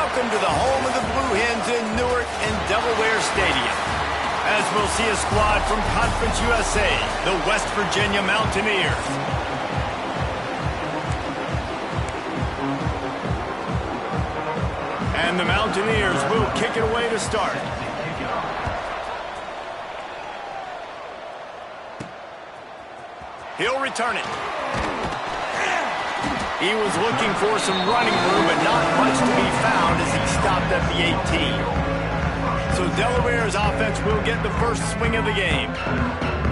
Welcome to the home of the Blue Hens in Newark and Delaware Stadium. As we'll see a squad from Conference USA, the West Virginia Mountaineers. And the Mountaineers will kick it away to start. He'll return it. He was looking for some running room, but not much to be found as he stopped at the 18. So Delaware's offense will get the first swing of the game.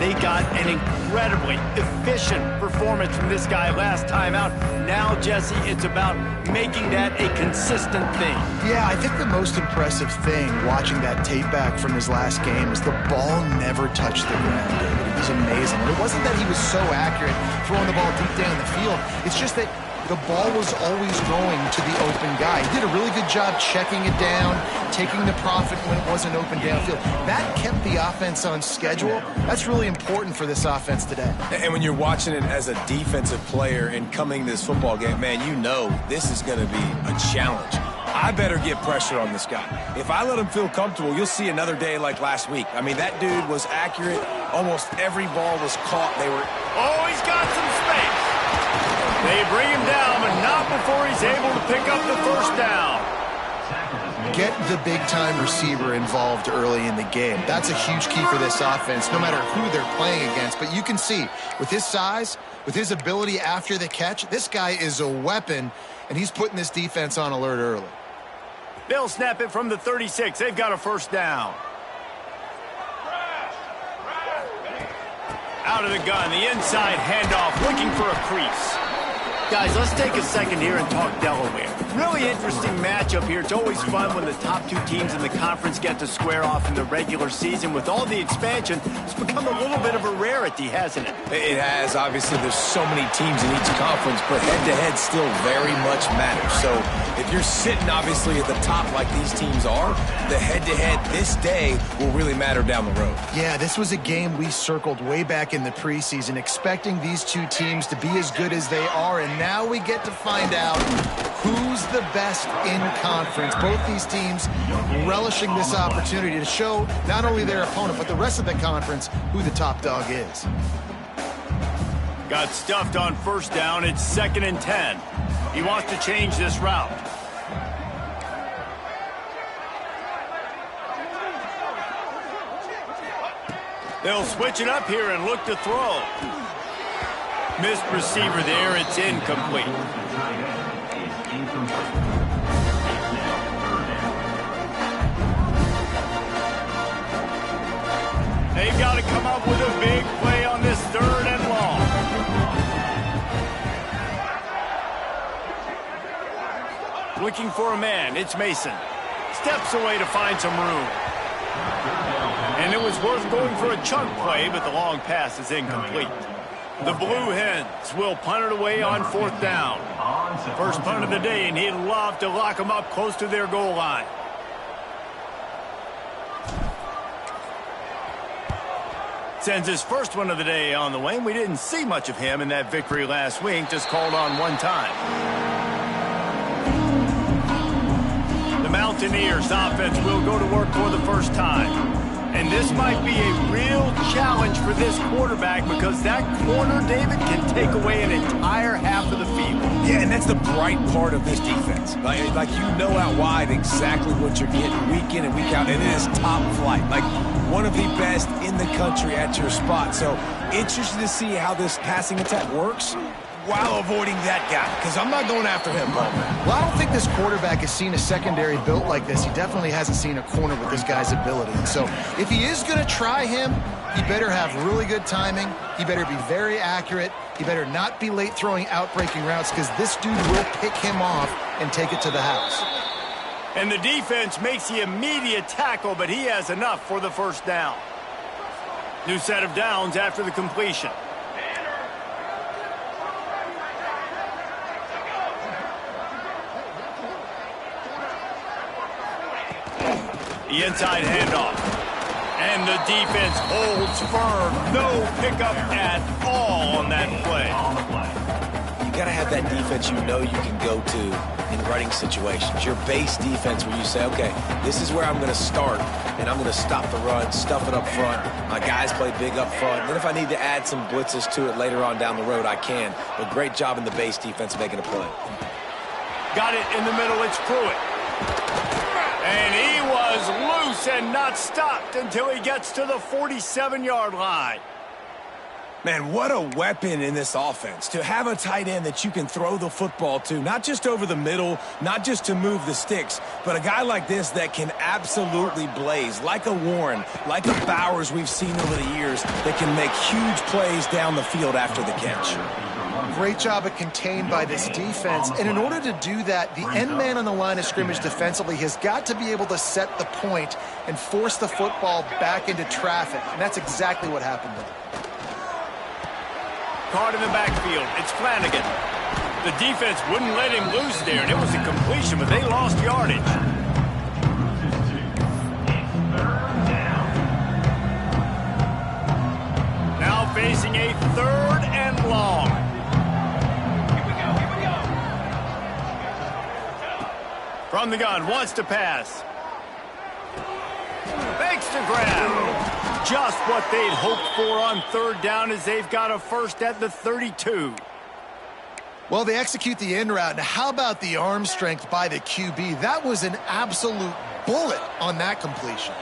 They got an incredibly efficient performance from this guy last time out. Now, Jesse, it's about making that a consistent thing. Yeah, I think the most impressive thing watching that tape back from his last game is the ball never touched the ground, David. It was amazing. And it wasn't that he was so accurate throwing the ball deep down the field. It's just that the ball was always going to the open guy. He did a really good job checking it down, taking the profit when it wasn't open downfield. That kept the offense on schedule. That's really important for this offense today. And when you're watching it as a defensive player and coming to this football game, man, you know this is going to be a challenge. I better get pressure on this guy. If I let him feel comfortable, you'll see another day like last week. I mean, that dude was accurate. Almost every ball was caught. Oh, he's got some space. They bring him down, but not before he's able to pick up the first down. Get the big-time receiver involved early in the game. That's a huge key for this offense, no matter who they're playing against. But you can see, with his size, with his ability after the catch, this guy is a weapon, and he's putting this defense on alert early. They'll snap it from the 36. They've got a first down. Out of the gun, the inside handoff, looking for a crease. Guys, let's take a second here and talk Delaware. Really interesting matchup here. It's always fun when the top two teams in the conference get to square off in the regular season. With all the expansion, it's become a little bit of a rarity, hasn't it? It has. Obviously, there's so many teams in each conference, but head-to-head still very much matters. So if you're sitting, obviously, at the top like these teams are, the head-to-head this day will really matter down the road. Yeah, this was a game we circled way back in the preseason, expecting these two teams to be as good as they are, and now we get to find out who's the best in conference. Both these teams relishing this opportunity to show not only their opponent, but the rest of the conference who the top dog is. Got stuffed on first down. It's 2nd and 10. He wants to change this route. They'll switch it up here and look to throw. Missed receiver there. It's incomplete. They've got to come up with a big play on this 3rd and long. Looking for a man. It's Mason. Steps away to find some room. And it was worth going for a chunk play, but the long pass is incomplete. The Blue Hens will punt it away on 4th down. First punt of the day, and he'd love to lock them up close to their goal line. Sends his first one of the day on the way. We didn't see much of him in that victory last week, just called on one time. The Mountaineers offense will go to work for the first time. And this might be a real challenge for this quarterback because that corner, David, can take away an entire half of the field. Yeah, and that's the bright part of this defense. Like you know out wide exactly what you're getting week in and week out, and it is top flight. Like one of the best in the country at your spot. So interested to see how this passing attack works while avoiding that guy, because I'm not going after him, Paul. Well, I don't think this quarterback has seen a secondary built like this. He definitely hasn't seen a corner with this guy's ability. And so if he is going to try him, he better have really good timing. He better be very accurate. He better not be late throwing out-breaking routes because this dude will pick him off and take it to the house. And the defense makes the immediate tackle, but he has enough for the first down. New set of downs after the completion. The inside handoff. And the defense holds firm. No pickup at all on that play. You got to have that defense you know you can go to in running situations. Your base defense where you say, okay, this is where I'm going to start, and I'm going to stop the run, stuff it up front. My guys play big up front. And then if I need to add some blitzes to it later on down the road, I can. But great job in the base defense making a play. Got it in the middle. It's Pruitt. And he was loose and not stopped until he gets to the 47-yard line. Man, what a weapon in this offense to have a tight end that you can throw the football to, not just over the middle, not just to move the sticks, but a guy like this that can absolutely blaze, like a Warren, like a Bowers we've seen over the years, that can make huge plays down the field after the catch. Great job of contained by this defense. And in order to do that, the end man on the line of scrimmage defensively has got to be able to set the point and force the football back into traffic. And that's exactly what happened there. Caught in the backfield. It's Flanagan. The defense wouldn't let him loose there, and it was a completion, but they lost yardage. Now facing a 3rd and long. From the gun, wants to pass. Fakes to grab. Just what they'd hoped for on 3rd down as they've got a first at the 32. Well, they execute the in route. Now, how about the arm strength by the QB? That was an absolute bullet on that completion.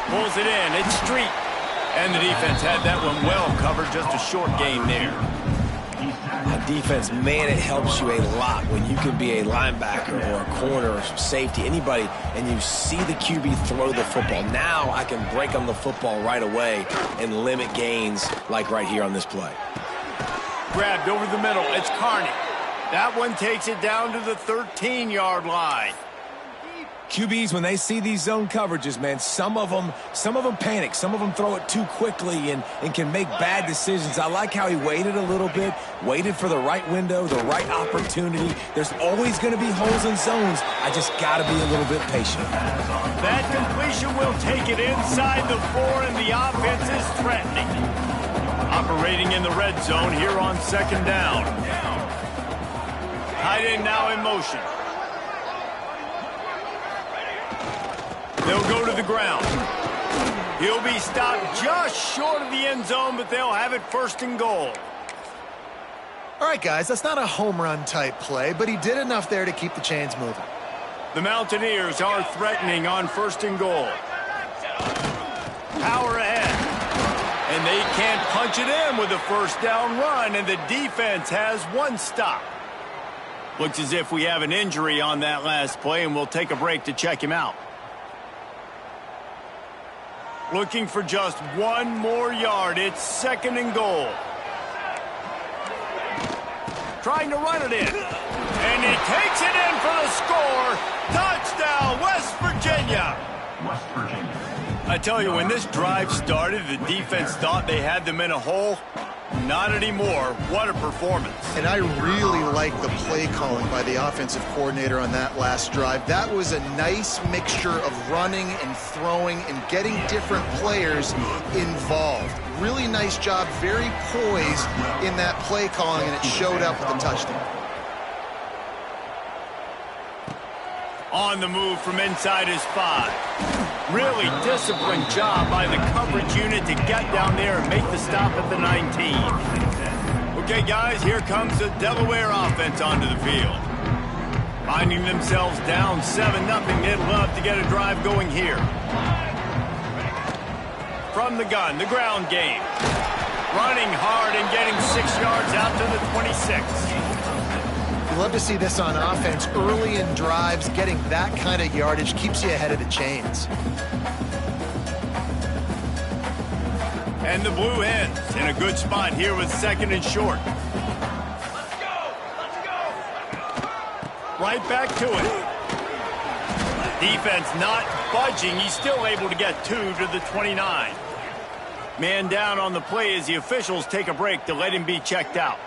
Pulls it in. It's Street. And the defense had that one well covered. Just a short gain there. Defense, man, it helps you a lot when you can be a linebacker or a corner or safety, anybody, and you see the QB throw the football. Now I can break on the football right away and limit gains like right here on this play. Grabbed over the middle. It's Carney. That one takes it down to the 13-yard line. QBs, when they see these zone coverages, man, some of them panic. Some of them throw it too quickly and can make bad decisions. I like how he waited a little bit, waited for the right window, the right opportunity. There's always going to be holes in zones. I just got to be a little bit patient. That completion will take it inside the 4, and the offense is threatening. Operating in the red zone here on 2nd down. Tight end now in motion. They'll go to the ground. He'll be stopped just short of the end zone, but they'll have it 1st and goal. All right, guys, that's not a home run type play, but he did enough there to keep the chains moving. The Mountaineers are threatening on 1st and goal. Power ahead. And they can't punch it in with a 1st down run, and the defense has 1 stop. Looks as if we have an injury on that last play, and we'll take a break to check him out. Looking for just 1 more yard. It's 2nd and goal. Trying to run it in. And he takes it in for the score. Touchdown, West Virginia. I tell you, when this drive started, the defense thought they had them in a hole. Not anymore. What a performance. And I really like the play calling by the offensive coordinator on that last drive. That was a nice mixture of running and throwing and getting different players involved. Really nice job, very poised in that play calling, and it showed up with the touchdown. On the move from inside his 5. Really disciplined job by the coverage unit to get down there and make the stop at the 19. Okay, guys, here comes the Delaware offense onto the field. Finding themselves down 7-0, they'd love to get a drive going here. From the gun, the ground game. Running hard and getting 6 yards out to the 26. You love to see this on offense. Early in drives, getting that kind of yardage keeps you ahead of the chains. And the Blue Hens in a good spot here with 2nd and short. Let's go! Let's go! Right back to it. Defense not budging. He's still able to get 2 to the 29. Man down on the play as the officials take a break to let him be checked out.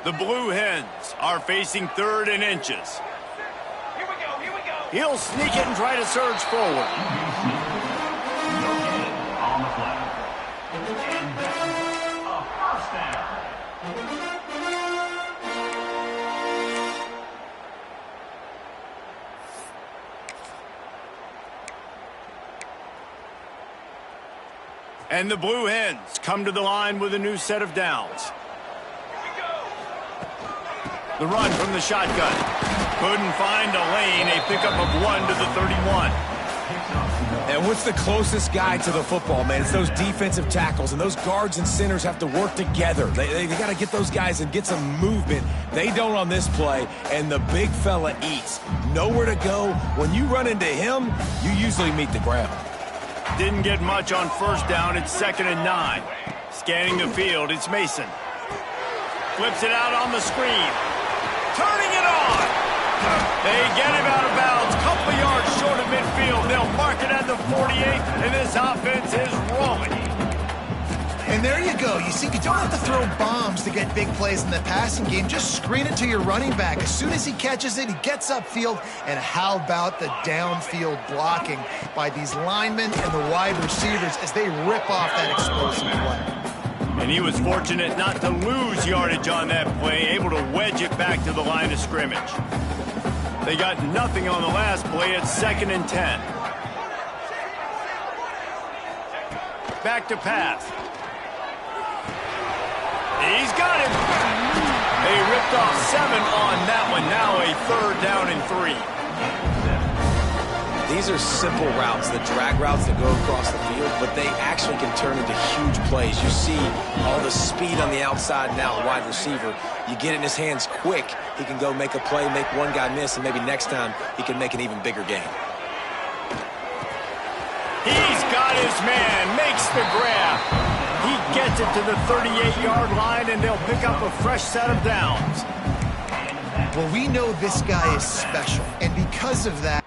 The Blue Hens are facing 3rd and inches. Here we go, here we go. He'll sneak it and try to surge forward. No hit on the play. And that's a first down. And the Blue Hens come to the line with a new set of downs. The run from the shotgun. Couldn't find a lane. A pickup of 1 to the 31. And what's the closest guy to the football, man? It's those defensive tackles, and those guards and centers have to work together. They got to get those guys and get some movement. They don't on this play, and the big fella eats. Nowhere to go. When you run into him, you usually meet the ground. Didn't get much on first down. It's 2nd and 9. Scanning the field, it's Mason. Flips it out on the screen. Turning it on. They get him out of bounds. Couple of yards short of midfield. They'll mark it at the 48, and this offense is rolling. And there you go. You see, you don't have to throw bombs to get big plays in the passing game. Just screen it to your running back. As soon as he catches it, he gets upfield. And how about the downfield blocking by these linemen and the wide receivers as they rip off that explosive play. And he was fortunate not to lose yardage on that play, able to wedge it back to the line of scrimmage. They got nothing on the last play. It's 2nd and 10. Back to pass. He's got him. They ripped off 7 on that one. Now a 3rd down and 3. These are simple routes, the drag routes that go across the field, but they actually can turn into huge plays. You see all the speed on the outside now, the wide receiver. You get it in his hands quick, he can go make a play, make one guy miss, and maybe next time he can make an even bigger gain. He's got his man, makes the grab. He gets it to the 38-yard line, and they'll pick up a fresh set of downs. Well, we know this guy is special, and because of that,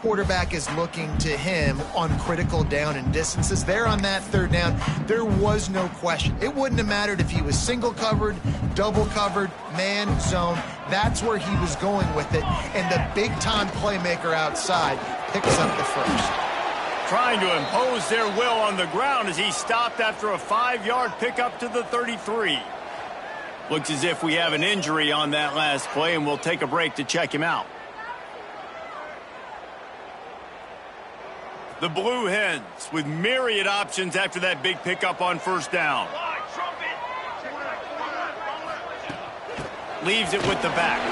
quarterback is looking to him on critical down and distances. There on that third down, there was no question. It wouldn't have mattered if he was single covered, double covered, man, zone. That's where he was going with it. And the big-time playmaker outside picks up the first. Trying to impose their will on the ground as he stopped after a 5-yard pickup to the 33. Looks as if we have an injury on that last play, and we'll take a break to check him out. The Blue Hens with myriad options after that big pickup on first down. Leaves it with the back.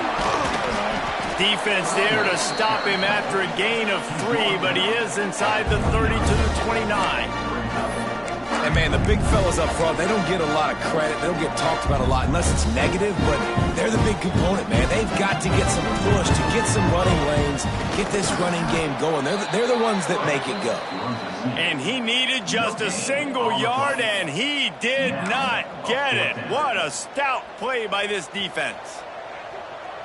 Defense there to stop him after a gain of 3, but he is inside the 30 to the 29. And, man, the big fellas up front, they don't get a lot of credit. They don't get talked about a lot unless it's negative, but they're the big component, man. They've got to get some push, to get some running lanes, get this running game going. They're the ones that make it go. And he needed just a single yard, and he did not get it. What a stout play by this defense.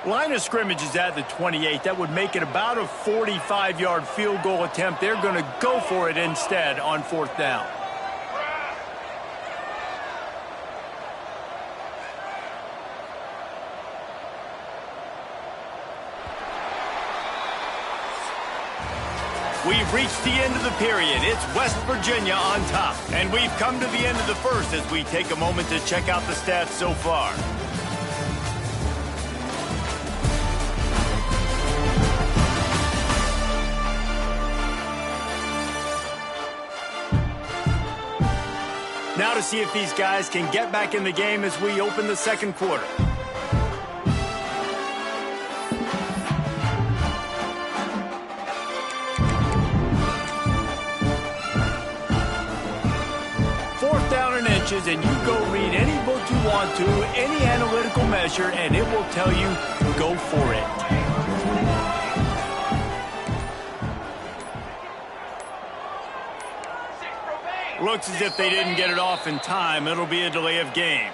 Line of scrimmage is at the 28. That would make it about a 45-yard field goal attempt. They're going to go for it instead on fourth down. We've reached the end of the period. It's West Virginia on top. And we've come to the end of the first as we take a moment to check out the stats so far. Now to see if these guys can get back in the game as we open the second quarter. And you go read any book you want to, any analytical measure, and it will tell you to go for it. Looks as if they didn't get it off in time. It'll be a delay of game.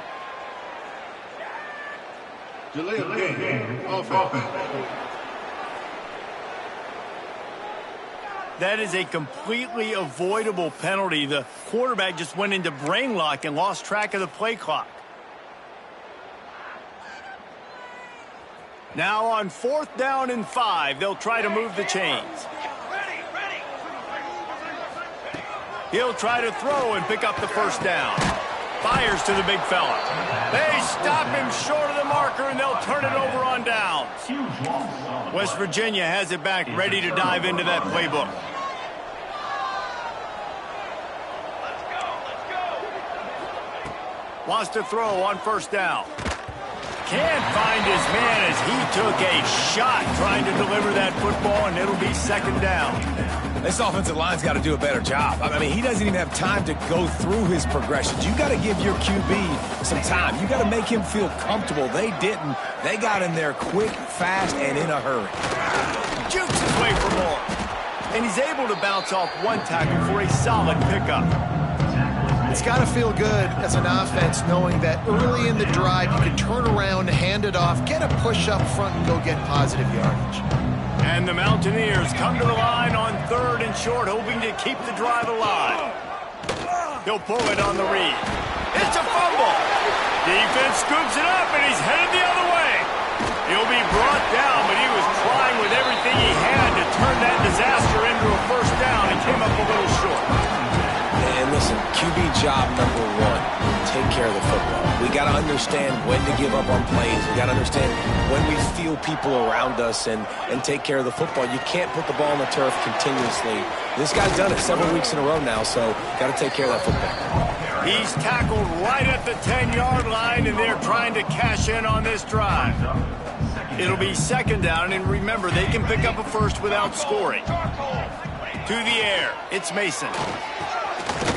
Delay of game. Offense. That is a completely avoidable penalty. The quarterback just went into brain lock and lost track of the play clock. Now on fourth down and 5, they'll try to move the chains. He'll try to throw and pick up the first down. Fires to the big fella. They stop him short of the marker, and they'll turn it over on downs. West Virginia has it back, ready to dive into that playbook. Wants to throw on first down. Can't find his man as he took a shot trying to deliver that football, and it'll be second down. This offensive line's got to do a better job. I mean, he doesn't even have time to go through his progressions. You got to give your QB some time. You got to make him feel comfortable. They didn't. They got in there quick, fast, and in a hurry. Jukes his way for more. And he's able to bounce off one tackle for a solid pickup. It's got to feel good as an offense knowing that early in the drive you can turn around, hand it off, get a push up front, and go get positive yardage. And the Mountaineers come to the line on third and short, hoping to keep the drive alive. He'll pull it on the read. It's a fumble. Defense scoops it up, and he's headed the other way. He'll be brought down, but he was trying with everything he had to turn that disaster into a first down and came up a little short. And listen, QB job number 1, take care of the football. We got to understand when to give up on plays. We got to understand when we feel people around us and take care of the football. You can't put the ball on the turf continuously. This guy's done it several weeks in a row now, so got to take care of that football. He's tackled right at the 10-yard line, and they're trying to cash in on this drive. It'll be second down, and remember, they can pick up a first without scoring. To the air, it's Mason.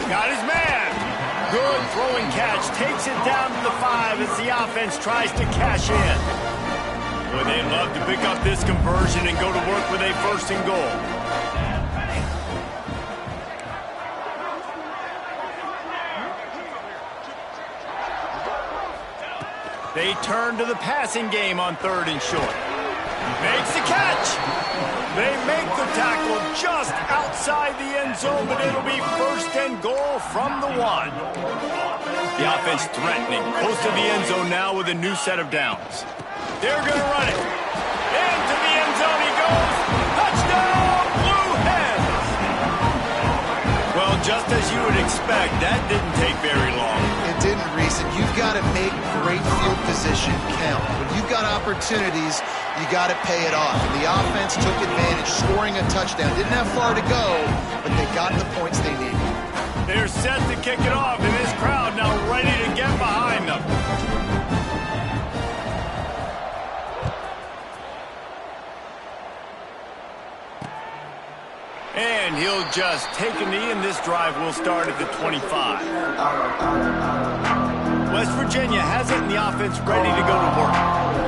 Got his man. Good throwing catch. Takes it down to the 5 as the offense tries to cash in. Boy, they'd love to pick up this conversion and go to work with a first and goal. They turn to the passing game on third and short. Makes the catch. They make the tackle just outside the end zone, but it'll be 1st and goal from the 1. The offense threatening, close to the end zone now with a new set of downs. They're going to run it. Into the end zone he goes. Touchdown, Blue Hens! Well, just as you would expect, that didn't take very long. It didn't, Reese, and you've got to make great field position count. When you've got opportunities, you got to pay it off. And the offense took advantage, scoring a touchdown. Didn't have far to go, but they got the points they needed. They're set to kick it off, and this crowd now ready to get behind them. And he'll just take a knee, and this drive will start at the 25. West Virginia has it in the offense ready to go to work.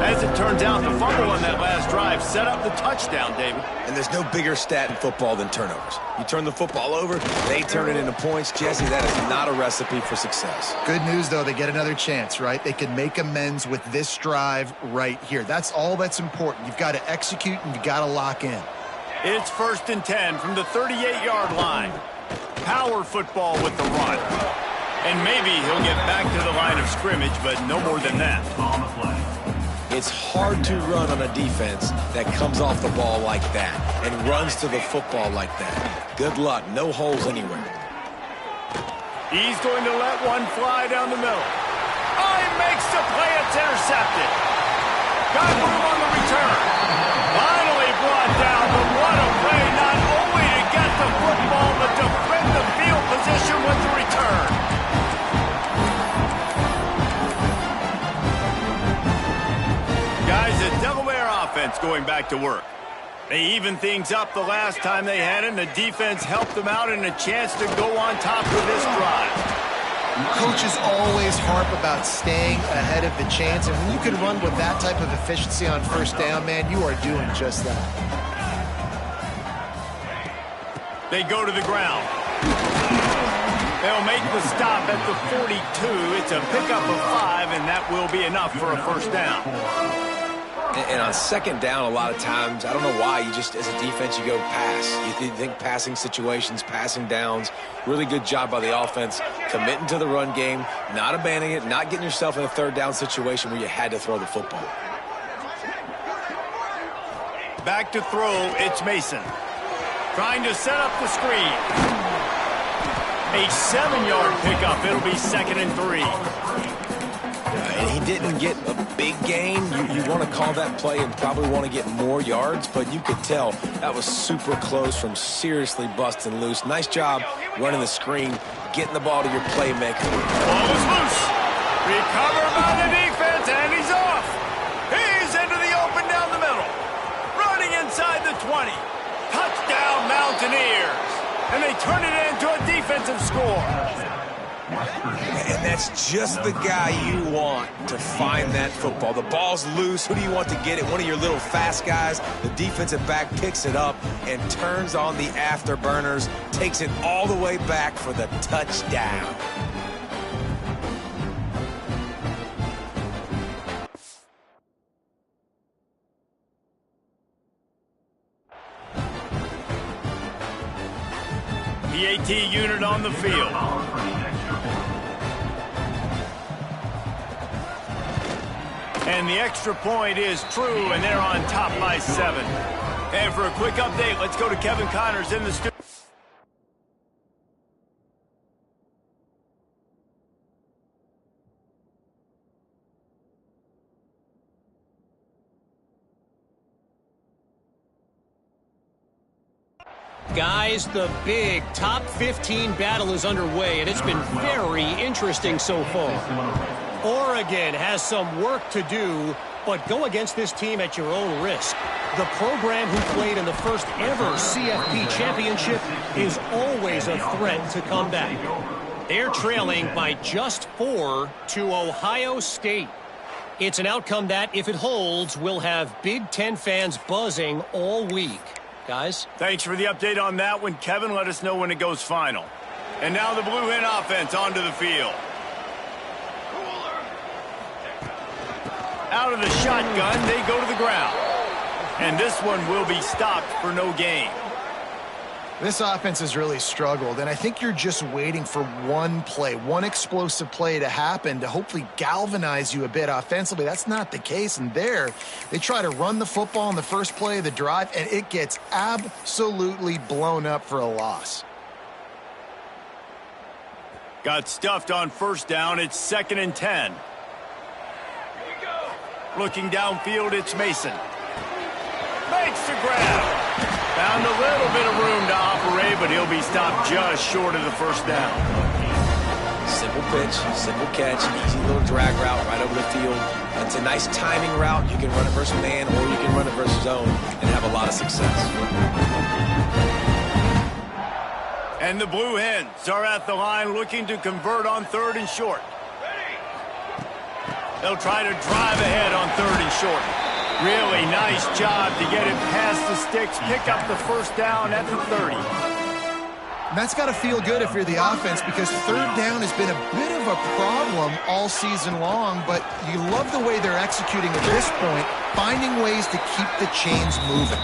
As it turns out, the fumble on that last drive set up the touchdown, David. And there's no bigger stat in football than turnovers. You turn the football over, they turn it into points. Jesse, that is not a recipe for success. Good news, though, they get another chance, right? They can make amends with this drive right here. That's all that's important. You've got to execute, and you've got to lock in. It's 1st and 10 from the 38-yard line. Power football with the run. And maybe he'll get back to the line of scrimmage, but no more than that. It's hard to run on a defense that comes off the ball like that and runs to the football like that. Good luck. No holes anywhere. He's going to let one fly down the middle. Oh, he makes the play. It's intercepted. Got room on the return. Finally brought down, but what a play, not only to get the football, but to win the field position with the return. Guys, the Delaware offense going back to work. They evened things up the last time they had it, and the defense helped them out and a chance to go on top of this drive. Coaches always harp about staying ahead of the chains, and when you can run with that type of efficiency on 1st down, man, you are doing just that. They go to the ground. They'll make the stop at the 42. It's a pickup of 5, and that will be enough for a 1st down. And on 2nd down, a lot of times, I don't know why, you just, as a defense, you go pass. You think passing situations, passing downs. Really good job by the offense, committing to the run game, not abandoning it, not getting yourself in a 3rd down situation where you had to throw the football. Back to throw, it's Mason. Trying to set up the screen. A 7-yard pickup. It'll be 2nd and 3. And he didn't get a big gain. You want to call that play and probably want to get more yards, but you could tell that was super close from seriously busting loose. Nice job running the screen, getting the ball to your playmaker. Ball is loose. Recovered by the defense, and he's off. He's into the open down the middle. Running inside the 20. Touchdown, Mountaineers. And they turn it into a defensive score. And that's just the guy you want to find that football. The ball's loose. Who do you want to get it? One of your little fast guys. The defensive back picks it up and turns on the afterburners, takes it all the way back for the touchdown. The AT unit on the field. And the extra point is true, and they're on top by 7. And for a quick update, let's go to Kevin Connors in the studio. Guys, the big top 15 battle is underway, and it's been very interesting so far. Oregon has some work to do, but go against this team at your own risk. The program who played in the first ever CFP championship is always a threat to come back. They're trailing by just 4 to Ohio State. It's an outcome that, if it holds, will have Big Ten fans buzzing all week. Guys? Thanks for the update on that one, Kevin. Let us know when it goes final. And now the Blue Hen offense onto the field. Out of the shotgun, they go to the ground. And this one will be stopped for no gain. This offense has really struggled, and I think you're just waiting for one play, one explosive play to happen to hopefully galvanize you a bit offensively. That's not the case, and there, they try to run the football in the first play of the drive, and it gets absolutely blown up for a loss. Got stuffed on first down. It's 2nd and 10. Looking downfield, it's Mason. Makes the grab. Found a little bit of room to operate, but he'll be stopped just short of the first down. Simple pitch, simple catch, easy little drag route right over the field. It's a nice timing route. You can run it versus man, or you can run it versus zone and have a lot of success. And the Blue Hens are at the line looking to convert on 3rd and short. They'll try to drive ahead on 3rd and short. Really nice job to get it past the sticks, pick up the first down at the 30. And that's got to feel good if you're the offense, because 3rd down has been a bit of a problem all season long, but you love the way they're executing at this point, finding ways to keep the chains moving.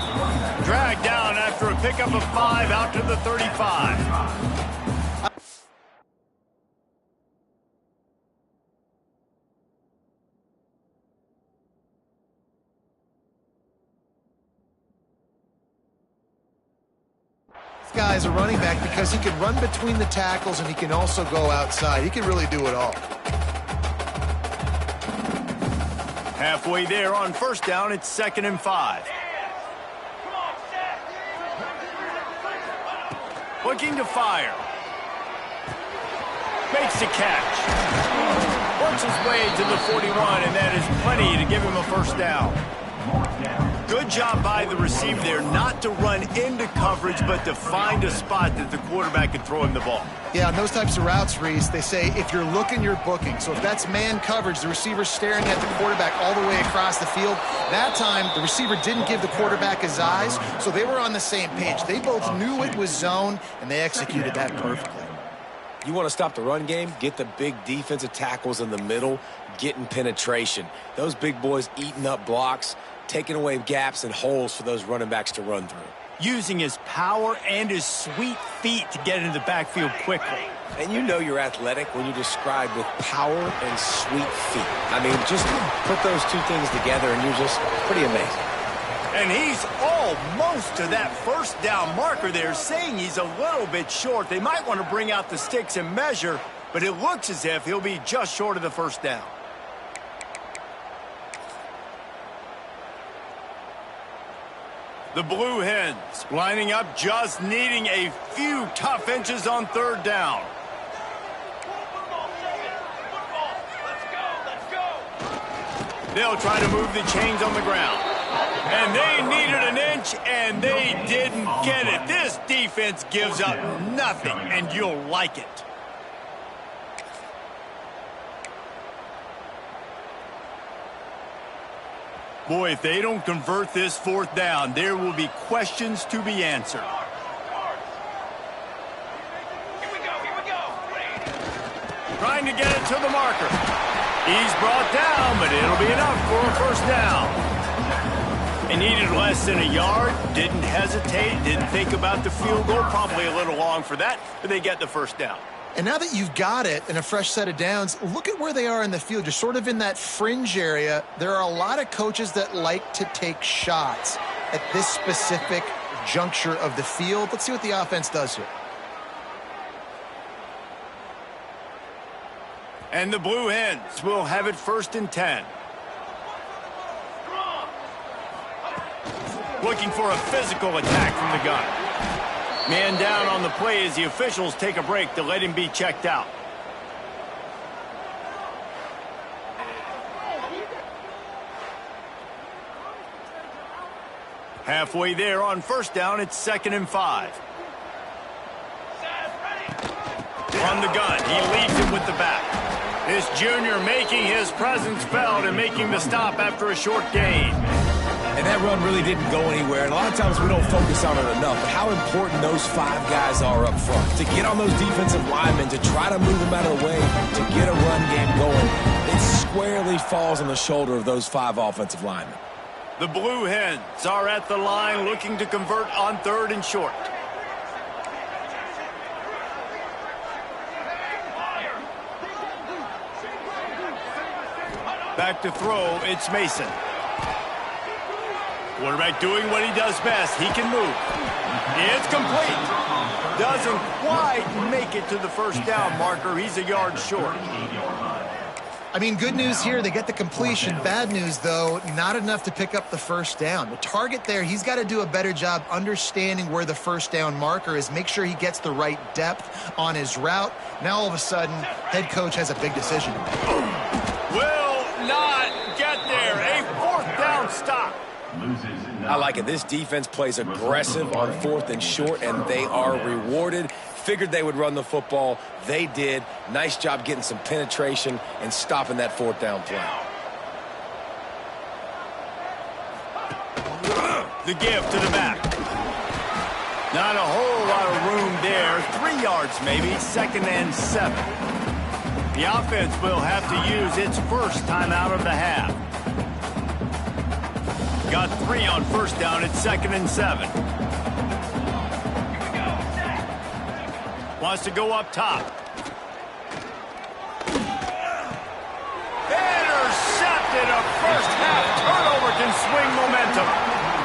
Dragged down after a pickup of 5 out to the 35. Guy is a running back because he can run between the tackles and he can also go outside. He can really do it all. Halfway there on first down, it's 2nd and 5. Looking to fire. Makes the catch. Works his way to the 41, and that is plenty to give him a first down. Good job by the receiver there, not to run into coverage, but to find a spot that the quarterback can throw him the ball. Yeah, on those types of routes, Reese, they say if you're looking, you're booking. So if that's man coverage, the receiver's staring at the quarterback all the way across the field. That time, the receiver didn't give the quarterback his eyes, so they were on the same page. They both knew it was zone, and they executed that perfectly. You want to stop the run game, get the big defensive tackles in the middle, getting penetration. Those big boys eating up blocks, taking away gaps and holes for those running backs to run through. Using his power and his sweet feet to get into the backfield quickly. And you know you're athletic when you describe with power and sweet feet. I mean, just put those two things together and you're just pretty amazing. And he's almost to that first down marker there, saying he's a little bit short. They might want to bring out the sticks and measure, but it looks as if he'll be just short of the first down. The Blue Hens lining up, just needing a few tough inches on 3rd down. They'll try to move the chains on the ground. And they needed an inch, and they didn't get it. This defense gives up nothing, and you'll like it. Boy, if they don't convert this 4th down, there will be questions to be answered. Here we go. Trying to get it to the marker. He's brought down, but it'll be enough for a first down. They needed less than a yard, didn't hesitate, didn't think about the field goal, probably a little long for that, but they get the first down. And now that you've got it and a fresh set of downs, look at where they are in the field. You're sort of in that fringe area. There are a lot of coaches that like to take shots at this specific juncture of the field. Let's see what the offense does here. And the Blue Hens will have it 1st and 10. Looking for a physical attack from the gun. Man down on the play as the officials take a break to let him be checked out. Halfway there on first down, it's 2nd and 5. On the gun, he leads it with the back. This junior making his presence felt and making the stop after a short gain. And that run really didn't go anywhere. And a lot of times we don't focus on it enough. But how important those 5 guys are up front. To get on those defensive linemen, to try to move them out of the way, to get a run game going. It squarely falls on the shoulder of those 5 offensive linemen. The Blue Hens are at the line looking to convert on 3rd and short. Back to throw, it's Mason. Quarterback doing what he does best. He can move. It's complete. Doesn't quite make it to the first down marker. He's a yard short. I mean, good news here, they get the completion. Bad news, though, not enough to pick up the first down. The target there, he's got to do a better job understanding where the first down marker is, make sure he gets the right depth on his route. Now, all of a sudden, head coach has a big decision to make. Will not get there. A 4th down stop. I like it. This defense plays aggressive on 4th and short, and they are rewarded. Figured they would run the football. They did. Nice job getting some penetration and stopping that 4th down play. The give to the back. Not a whole lot of room there. 3 yards maybe. 2nd and 7. The offense will have to use its first timeout of the half. Got 3 on 1st down. It's 2nd and 7. Wants to go up top. Intercepted. A first half turnover can swing momentum.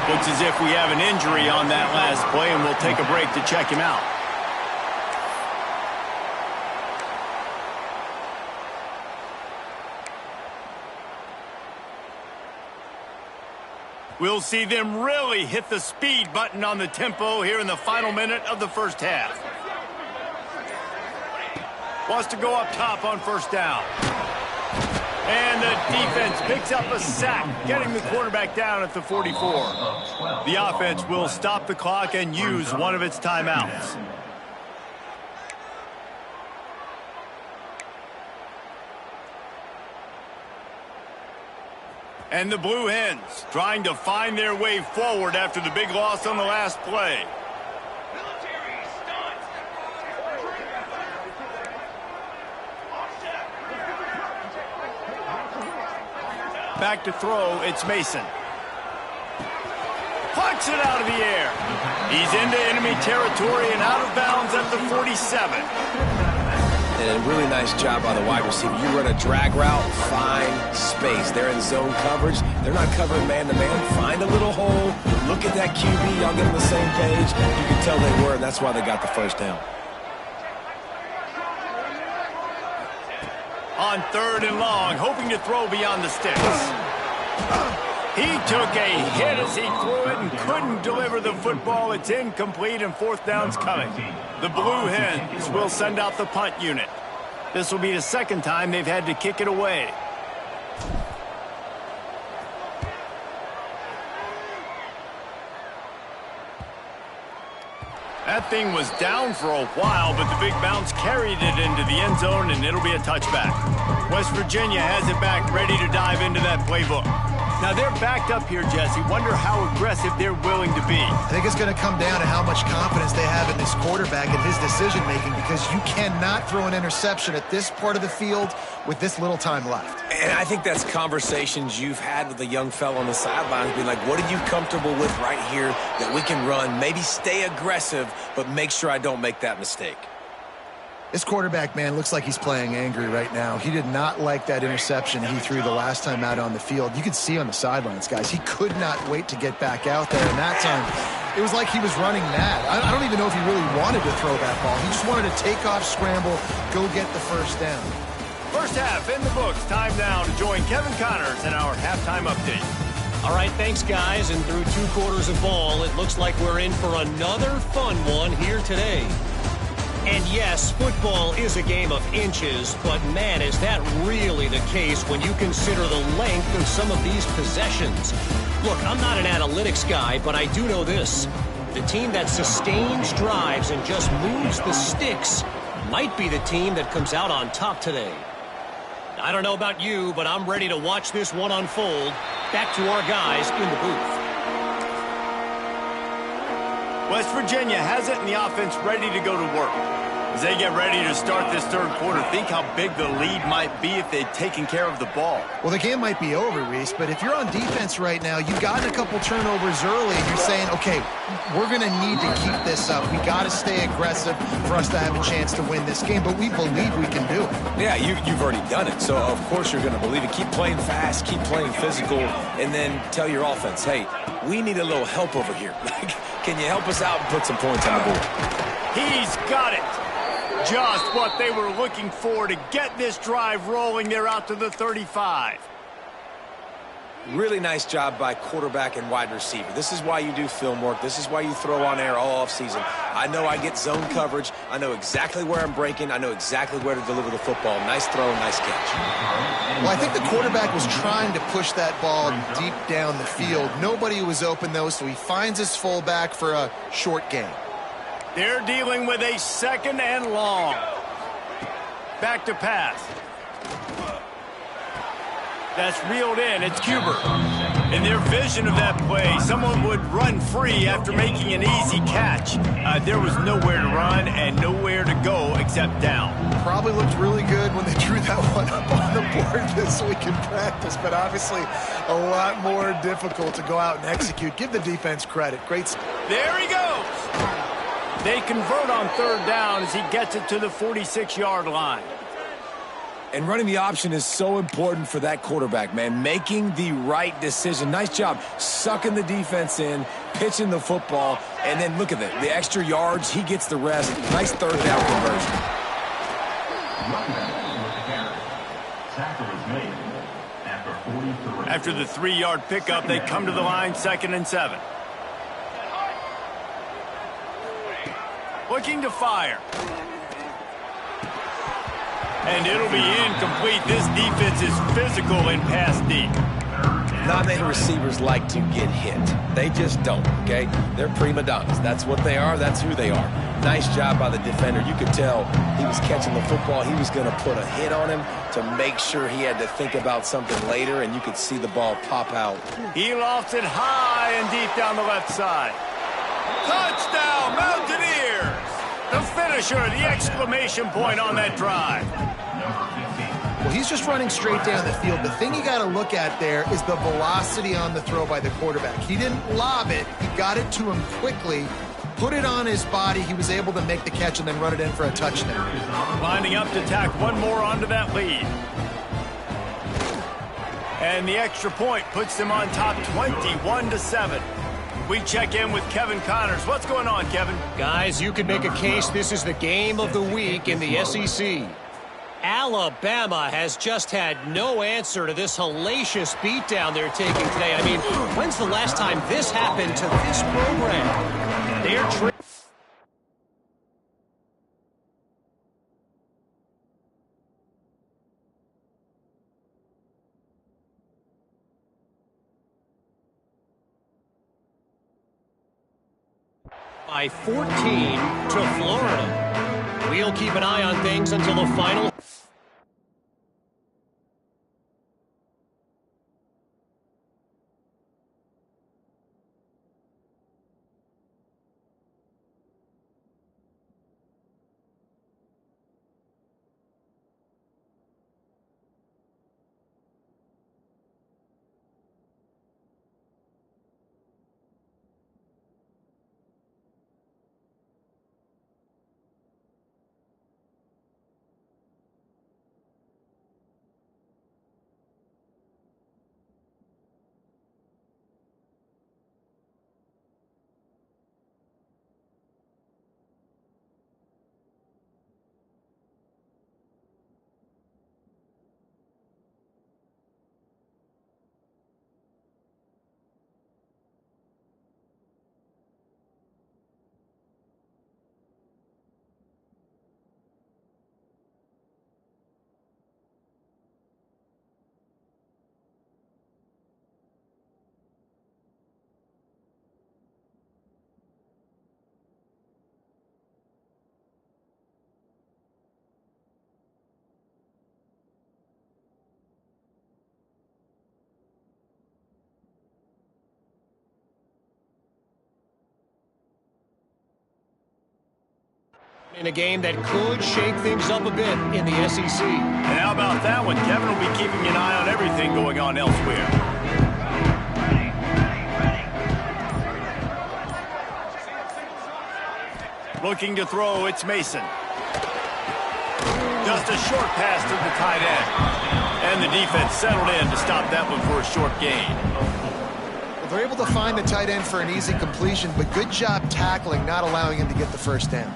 Looks as if we have an injury on that last play, and we'll take a break to check him out. We'll see them really hit the speed button on the tempo here in the final minute of the first half. Wants to go up top on 1st down. And the defense picks up a sack, getting the quarterback down at the 44. The offense will stop the clock and use one of its timeouts. And the Blue Hens trying to find their way forward after the big loss on the last play. Back to throw, it's Mason. Plucks it out of the air. He's into enemy territory and out of bounds at the 47. And a really nice job by the wide receiver. You run a drag route, find space. They're in zone coverage. They're not covering man-to-man. Find a little hole. Look at that QB. Y'all get on the same page. You can tell they were, and that's why they got the first down. On 3rd and long, hoping to throw beyond the sticks. He took a hit as he threw it and couldn't deliver the football. It's incomplete and 4th down's coming. The Blue Hens will send out the punt unit. This will be the 2nd time they've had to kick it away. That thing was down for a while, but the big bounce carried it into the end zone, and it'll be a touchback. West Virginia has it back, ready to dive into that playbook. Now, they're backed up here, Jesse. Wonder how aggressive they're willing to be. I think it's going to come down to how much confidence they have in this quarterback and his decision-making, because you cannot throw an interception at this part of the field with this little time left. And I think that's conversations you've had with a young fellow on the sidelines, being like, what are you comfortable with right here that we can run? Maybe stay aggressive, but make sure I don't make that mistake. This quarterback, man, looks like he's playing angry right now. He did not like that interception he threw the last time out on the field. You could see on the sidelines, guys, he could not wait to get back out there. And that time, it was like he was running mad. I don't even know if he really wanted to throw that ball. He just wanted to take off, scramble, go get the first down. First half in the books. Time now to join Kevin Connors in our halftime update. All right, thanks, guys. And through 2 quarters of ball, it looks like we're in for another fun one here today. And yes, football is a game of inches, but man, is that really the case when you consider the length of some of these possessions. Look, I'm not an analytics guy, but I do know this. The team that sustains drives and just moves the sticks might be the team that comes out on top today. I don't know about you, but I'm ready to watch this one unfold. Back to our guys in the booth. West Virginia has it, and the offense ready to go to work. As they get ready to start this third quarter, think how big the lead might be if they'd taken care of the ball. Well, the game might be over, Reese, but if you're on defense right now, you've gotten a couple turnovers early, and you're saying, okay, we're going to need to keep this up. We got to stay aggressive for us to have a chance to win this game, but we believe we can do it. Yeah, you've already done it, so of course you're going to believe it. Keep playing fast, keep playing physical, and then tell your offense, hey, we need a little help over here. Can you help us out and put some points on the board? He's got it. Just what they were looking for to get this drive rolling. They're out to the 35. Really nice job by quarterback and wide receiver. This is why you do film work. This is why you throw on air all offseason. I know I get zone coverage. I know exactly where I'm breaking. I know exactly where to deliver the football. Nice throw, nice catch. Well, I think the quarterback was trying to push that ball deep down the field. Nobody was open, though, so he finds his fullback for a short gain. They're dealing with a second and long. Back to pass. That's reeled in. It's Cuber. In their vision of that play, someone would run free after making an easy catch. There was nowhere to run and nowhere to go except down. Probably looked really good when they drew that one up on the board this week in practice, but obviously a lot more difficult to go out and execute. Give the defense credit. Great. There he goes. They convert on third down as he gets it to the 46-yard line. And running the option is so important for that quarterback, man. Making the right decision. Nice job sucking the defense in, pitching the football, and then look at it. The extra yards, he gets the rest. Nice third down conversion. After the 3-yard pickup, they come to the line, 2nd and 7. Looking to fire. And it'll be incomplete. This defense is physical in pass deep. Not many receivers like to get hit. They just don't, okay? They're prima donnas. That's what they are. That's who they are. Nice job by the defender. You could tell he was catching the football. He was going to put a hit on him to make sure he had to think about something later, and you could see the ball pop out. He lofts it high and deep down the left side. Touchdown, Mountaineers! The finisher, the exclamation point on that drive. Well, he's just running straight down the field. The thing you got to look at there is the velocity on the throw by the quarterback. He didn't lob it. He got it to him quickly, put it on his body. He was able to make the catch and then run it in for a touchdown. Lining up to tack one more onto that lead. And the extra point puts them on top 21-7. We check in with Kevin Connors. What's going on, Kevin? Guys, you could make a case this is the game of the week in the SEC. Alabama has just had no answer to this hellacious beatdown they're taking today. I mean, when's the last time this happened to this program? They're by 14 to Florida. We'll keep an eye on things until the final. In a game that could shake things up a bit in the SEC. And how about that one? Kevin will be keeping an eye on everything going on elsewhere. Looking to throw, it's Mason. Just a short pass to the tight end. And the defense settled in to stop that one for a short gain. Well, they're able to find the tight end for an easy completion, but good job tackling, not allowing him to get the first down.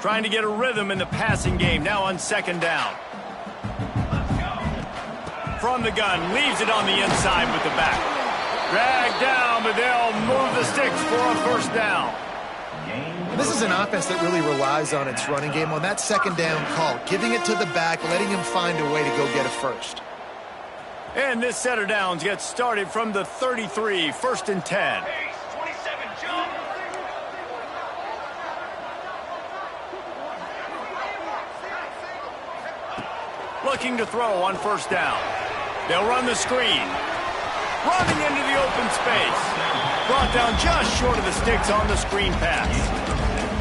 Trying to get a rhythm in the passing game, now on second down. From the gun, leaves it on the inside with the back. Dragged down, but they'll move the sticks for a first down. This is an offense that really relies on its running game on that second down call, giving it to the back, letting him find a way to go get a first. And this set of downs gets started from the 33, 1st and 10. Pace, 27, jump. Looking to throw on first down. They'll run the screen. Running into the open space. Brought down just short of the sticks on the screen pass.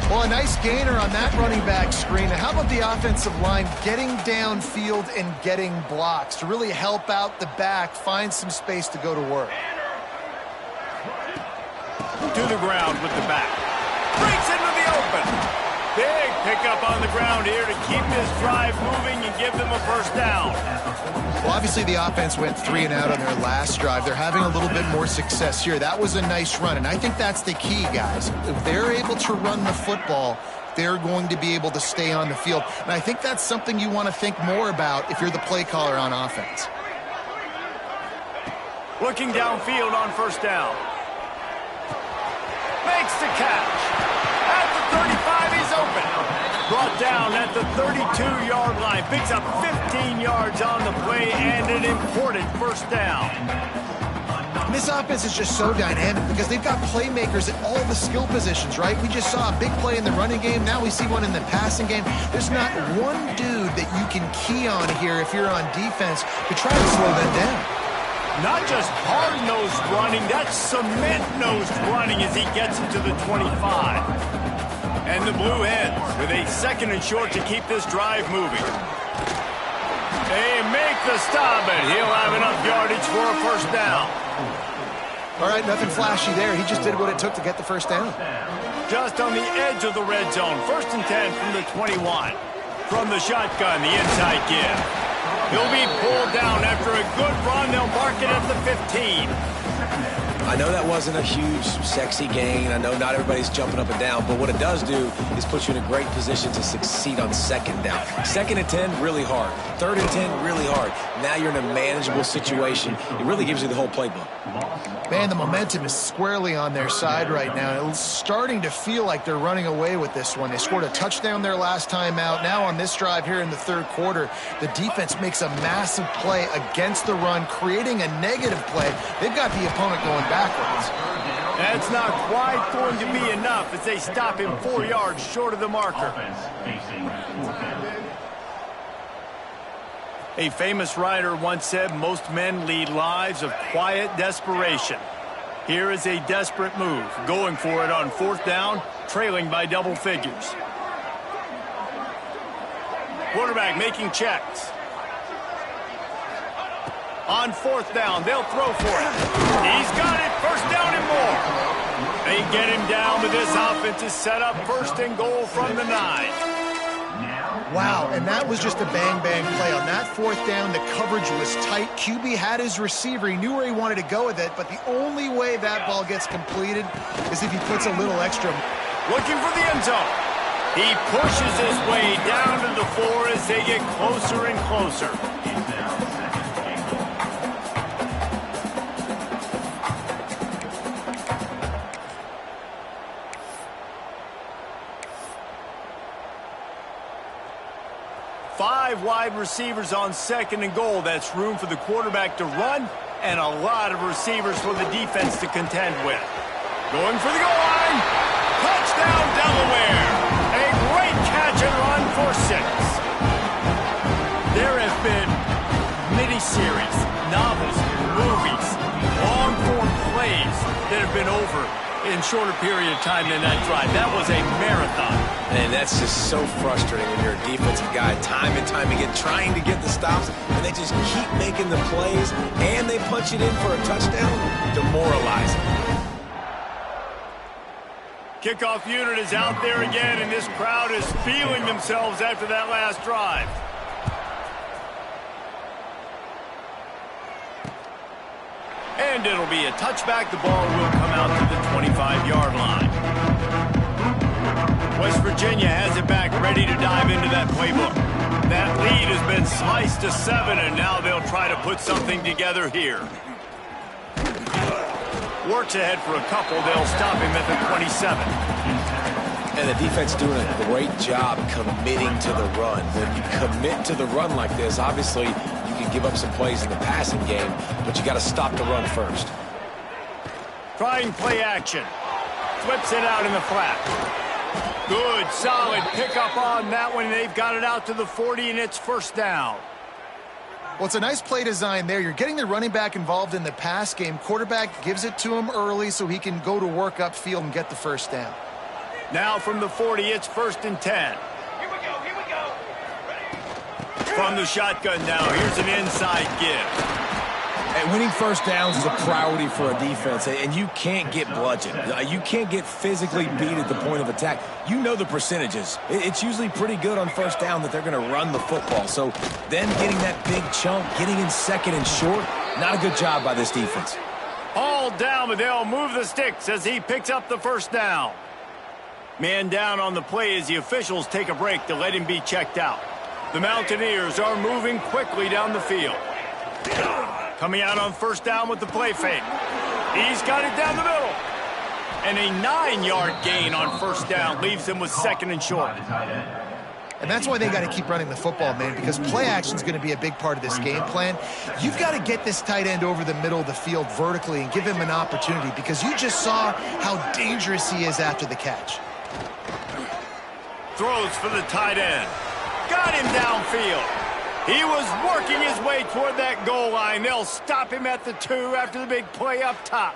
Well, a nice gainer on that running back screen. Now, how about the offensive line getting downfield and getting blocks to really help out the back, find some space to go to work? To the ground with the back. Breaks into the open. Big pickup on the ground here to keep this drive moving and give them a first down. Well, obviously the offense went 3 and out on their last drive. They're having a little bit more success here. That was a nice run, and I think that's the key, guys. If they're able to run the football, they're going to be able to stay on the field. And I think that's something you want to think more about if you're the play caller on offense. Looking downfield on first down. Makes the catch. At the 35, he's open. Brought down at the 32-yard line. Picks up 15 yards on the play and an important first down. This offense is just so dynamic because they've got playmakers at all the skill positions, right? We just saw a big play in the running game. Now we see one in the passing game. There's not one dude that you can key on here if you're on defense to try to slow them down. Not just hard-nosed running, that's cement-nosed running as he gets into the 25. And the Blue Hens with a 2nd and short to keep this drive moving. They make the stop, and he'll have enough yardage for a first down. All right, nothing flashy there. He just did what it took to get the first down. Just on the edge of the red zone. 1st and 10 from the 21. From the shotgun, the inside give. He'll be pulled down after a good run. They'll mark it at the 15. I know that wasn't a huge, sexy gain. I know not everybody's jumping up and down, but what it does do is put you in a great position to succeed on 2nd down. 2nd and 10, really hard. 3rd and 10, really hard. Now you're in a manageable situation. It really gives you the whole playbook. Man, the momentum is squarely on their side right now. It's starting to feel like they're running away with this one. They scored a touchdown their last time out. Now on this drive here in the 3rd quarter, the defense makes a massive play against the run, creating a negative play. They've got the opponent going backwards. That's not quite going to be enough as they stop him 4 yards short of the marker. A famous writer once said, most men lead lives of quiet desperation. Here is a desperate move, going for it on 4th down, trailing by double figures. Quarterback making checks. On 4th down, they'll throw for it. He's got it, 1st down and more. They get him down, but this offense is set up 1st and goal from the 9. Wow, and that was just a bang-bang play. On that 4th down, the coverage was tight. QB had his receiver. He knew where he wanted to go with it, but the only way that ball gets completed is if he puts a little extra. Looking for the end zone. He pushes his way down to the 4 as they get closer and closer. Five wide receivers on 2nd and goal. That's room for the quarterback to run and a lot of receivers for the defense to contend with. Going for the goal line. Touchdown, Delaware. A great catch and run for 6. They're in shorter period of time than that drive. That was a marathon. And that's just so frustrating when you're a defensive guy, time and time again, trying to get the stops, and they just keep making the plays, and they punch it in for a touchdown. Demoralizing. Kickoff unit is out there again, and this crowd is feeling themselves after that last drive. And it'll be a touchback. The ball will come out to the 25-yard line. West Virginia has it back, ready to dive into that playbook. That lead has been sliced to 7, and now they'll try to put something together here. Works ahead for a couple. They'll stop him at the 27. And the defense doing a great job committing to the run. When you commit to the run like this, obviously you can give up some plays in the passing game, but you got to stop the run first. Trying play action. Flips it out in the flat. Good, solid pickup on that one. They've got it out to the 40, and it's first down. Well, it's a nice play design there. You're getting the running back involved in the pass game. Quarterback gives it to him early so he can go to work upfield and get the first down. Now from the 40, it's 1st and 10. Here we go, here we go. Ready? From the shotgun now, here's an inside give. And winning first downs is a priority for a defense, and you can't get bludgeoned. You can't get physically beat at the point of attack. You know the percentages. It's usually pretty good on first down that they're going to run the football. So then getting that big chunk, getting in second and short, not a good job by this defense. All down, but they'll move the sticks as he picks up the first down. Man down on the play as the officials take a break to let him be checked out. The Mountaineers are moving quickly down the field. Coming out on first down with the play fake. He's got it down the middle. And a 9-yard gain on first down leaves him with second and short. And that's why they got to keep running the football, man, because play action is going to be a big part of this game plan. You've got to get this tight end over the middle of the field vertically and give him an opportunity, because you just saw how dangerous he is after the catch. Throws for the tight end. Got him downfield. He was working his way toward that goal line. They'll stop him at the 2 after the big play up top.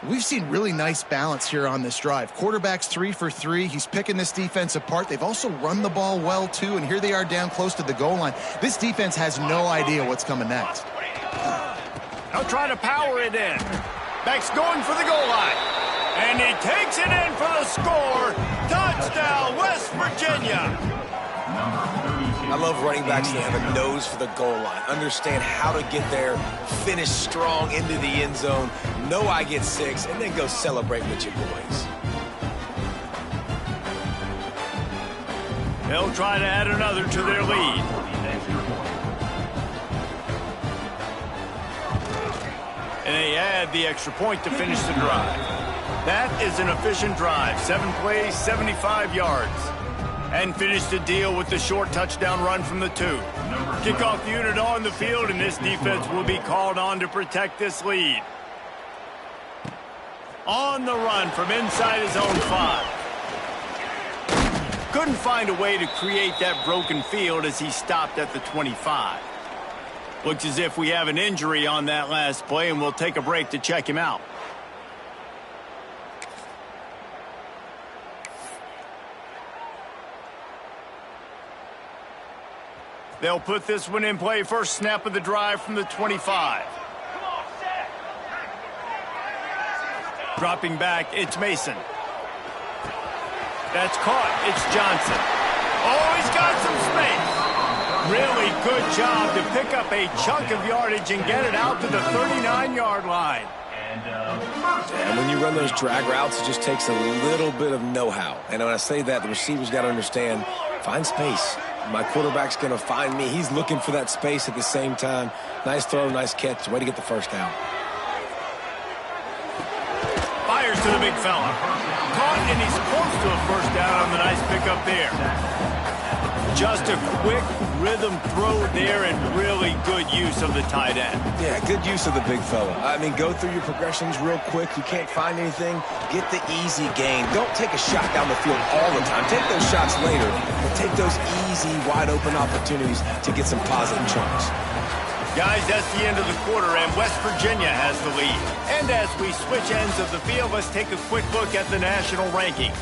We've seen really nice balance here on this drive. Quarterback's 3 for 3. He's picking this defense apart. They've also run the ball well, too, and here they are down close to the goal line. This defense has no idea what's coming next. They'll try to power it in. Beck's going for the goal line. And he takes it in for the score. Touchdown, West Virginia. I love running backs that have a nose for the goal line. Understand how to get there, finish strong into the end zone, know I get 6, and then go celebrate with your boys. They'll try to add another to their lead. And they add the extra point to finish the drive. That is an efficient drive. 7 plays, 75 yards. And finish the deal with the short touchdown run from the 2. Kickoff unit on the field, and this defense will be called on to protect this lead. On the run from inside his own 5. Couldn't find a way to create that broken field as he stopped at the 25. Looks as if we have an injury on that last play, and we'll take a break to check him out. They'll put this one in play. First snap of the drive from the 25. Dropping back, it's Mason. That's caught. It's Johnson. Oh, he's got some space. Really good job to pick up a chunk of yardage and get it out to the 39-yard line. And when you run those drag routes, it just takes a little bit of know-how. And when I say that, the receiver's got to understand, find space. My quarterback's going to find me. He's looking for that space at the same time. Nice throw, nice catch. Way to get the first down. Fires to the big fella. Caught, and he's close to a first down on the nice pickup there. Just a quick rhythm throw there and really good use of the tight end. Yeah, good use of the big fella. I mean, go through your progressions real quick. You can't find anything, get the easy gain. Don't take a shot down the field all the time. Take those shots later, but take those easy, wide-open opportunities to get some positive chunks. Guys, that's the end of the quarter, and West Virginia has the lead. And as we switch ends of the field, let's take a quick look at the national rankings.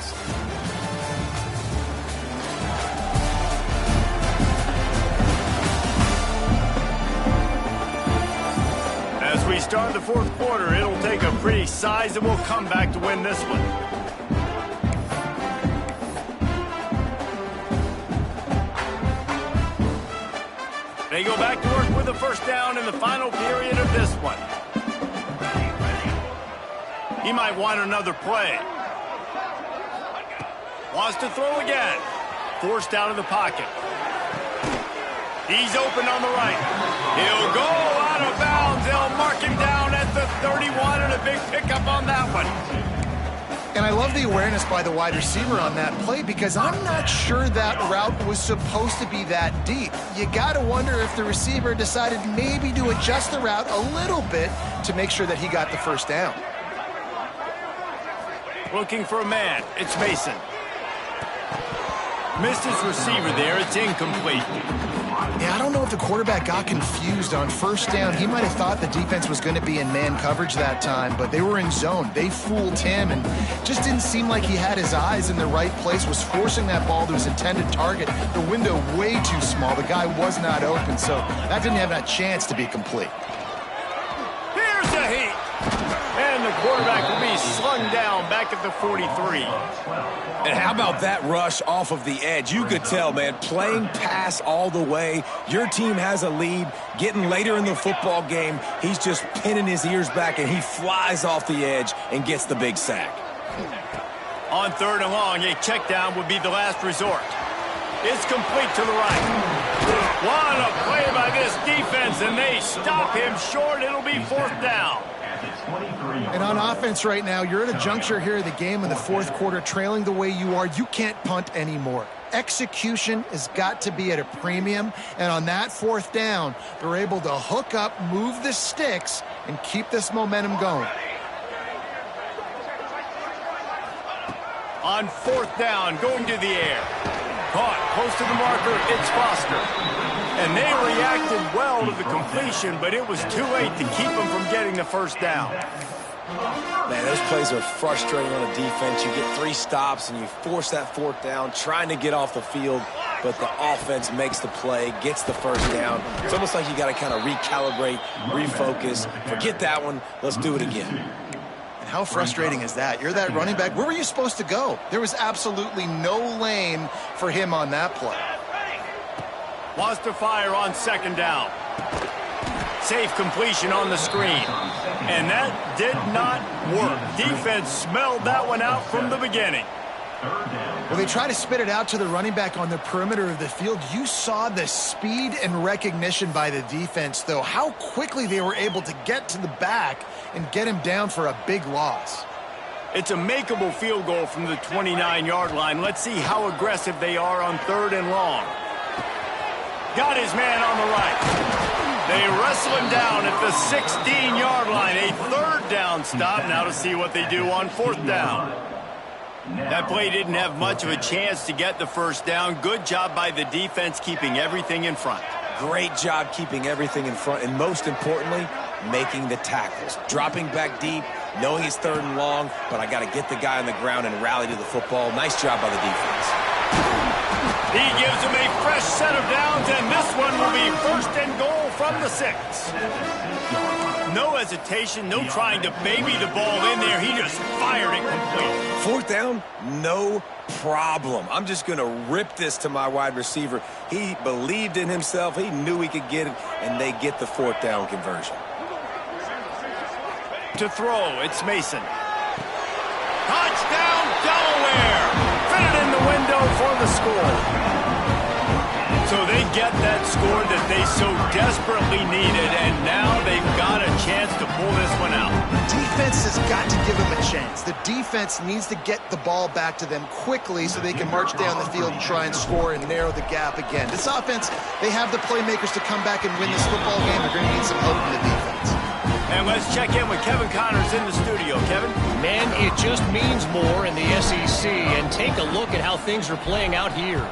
As we start the fourth quarter, it'll take a pretty sizable comeback to win this one. They go back to work with a first down in the final period of this one. He might want another play. Wants to throw again. Forced out of the pocket. He's open on the right. He'll go out of bounds. They'll mark him down at the 31, and a big pickup on that one. And I love the awareness by the wide receiver on that play because I'm not sure that route was supposed to be that deep. You got to wonder if the receiver decided maybe to adjust the route a little bit to make sure that he got the first down. Looking for a man. It's Mason. Missed his receiver there. It's incomplete. Yeah, I don't know if the quarterback got confused on first down. He might have thought the defense was going to be in man coverage that time, but they were in zone. They fooled him and just didn't seem like he had his eyes in the right place, was forcing that ball to his intended target. The window way too small. The guy was not open, so that didn't have that chance to be complete. Here's the heat. And the quarterback will be slung down back at the 43. And how about that rush off of the edge? You could tell, man, playing pass all the way. Your team has a lead. Getting later in the football game, he's just pinning his ears back, and he flies off the edge and gets the big sack. On third and long, a check down would be the last resort. It's complete to the right. What a play by this defense, and they stop him short. It'll be fourth down. And on offense right now, you're at a juncture here of the game in the fourth quarter, trailing the way you are. You can't punt anymore. Execution has got to be at a premium, and on that fourth down, they're able to hook up, move the sticks, and keep this momentum going. On fourth down, going to the air. Caught close to the marker, it's Foster. And they reacted well to the completion, but it was too late to keep them from getting the first down. Man, those plays are frustrating on a defense. You get 3 stops and you force that fourth down, trying to get off the field, but the offense makes the play, gets the first down. It's almost like you got to kind of recalibrate, refocus. Forget that one. Let's do it again. And how frustrating is that? You're that running back. Where were you supposed to go? There was absolutely no lane for him on that play. Wants to fire on second down. Safe completion on the screen. And that did not work. Defense smelled that one out from the beginning. Well, they try to spit it out to the running back on the perimeter of the field. You saw the speed and recognition by the defense, though. How quickly they were able to get to the back and get him down for a big loss. It's a makeable field goal from the 29-yard line. Let's see how aggressive they are on third and long. Got his man on the right. They wrestle him down at the 16-yard line. A third down stop. Now to see what they do on fourth down. That play didn't have much of a chance to get the first down. Good job by the defense keeping everything in front. Great job keeping everything in front, and most importantly, making the tackles. Dropping back deep, knowing it's third and long, but I got to get the guy on the ground and rally to the football. Nice job by the defense. He gives him a fresh set of downs, and this one will be first and goal from the 6. No hesitation, no trying to baby the ball in there. He just fired it complete. Fourth down, no problem. I'm just going to rip this to my wide receiver. He believed in himself. He knew he could get it, and they get the fourth down conversion. To throw, it's Mason. Touchdown, Delaware! Fitted in the window for the score. So they get that score that they so desperately needed, and now they've got a chance to pull this one out. Defense has got to give them a chance. The defense needs to get the ball back to them quickly so they can march down the field and try and score and narrow the gap again. This offense, they have the playmakers to come back and win this football game. They're going to need some help in the defense. And let's check in with Kevin Connors in the studio. Kevin? Man, it just means more in the SEC, and take a look at how things are playing out here.